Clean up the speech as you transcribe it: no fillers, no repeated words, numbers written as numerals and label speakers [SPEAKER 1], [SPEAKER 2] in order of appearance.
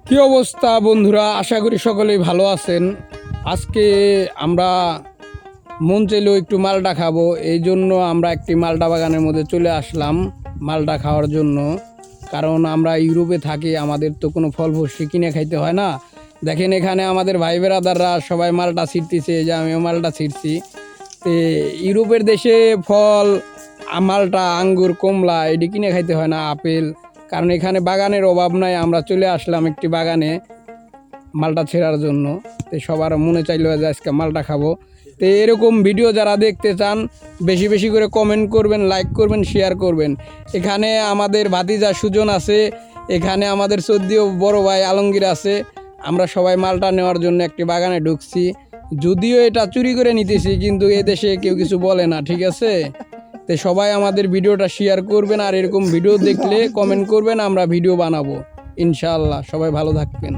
[SPEAKER 1] কি অবস্থা বন্ধুরা, আশা করি সকলেই ভালো আছেন। আজকে আমরা মন চাইলেও একটু মালটা খাবো, এই জন্য আমরা একটি মালটা বাগানের মধ্যে চলে আসলাম মালটা খাওয়ার জন্য। কারণ আমরা ইউরোপে থাকি, আমাদের তো কোনো ফল ফসল কিনে খাইতে হয় না। দেখেন এখানে আমাদের ভাই বেরাদাররা সবাই মালটা ছিঁড়তেছে, যে আমিও মালটা ছিঁড়ছি। তো ইউরোপের দেশে ফল মালটা, আঙ্গুর, কমলা এটি কিনে খাইতে হয় না, আপেল। কারণ এখানে বাগানের অভাব নাই, আমরা চলে আসলাম একটি বাগানে মালটা ছেঁড়ার জন্য। তো সবার মনে চাইলো যে আজকে মালটা খাবো। তো এরকম ভিডিও যারা দেখতে চান বেশি বেশি করে কমেন্ট করবেন, লাইক করবেন, শেয়ার করবেন। এখানে আমাদের ভাতিজা সুজন আছে, এখানে আমাদের সদ্যীয় বড় ভাই আলমগীর আছে। আমরা সবাই মালটা নেওয়ার জন্য একটি বাগানে ঢুকছি। যদিও এটা চুরি করে নিতেছি, কিন্তু এদেশে কেউ কিছু বলে না, ঠিক আছে? তো সবাই আমাদের ভিডিওটা শেয়ার করবেন, আর এরকম ভিডিও দেখলে কমেন্ট করবেন, আমরা ভিডিও বানাবো ইনশাআল্লাহ। সবাই ভালো থাকবেন।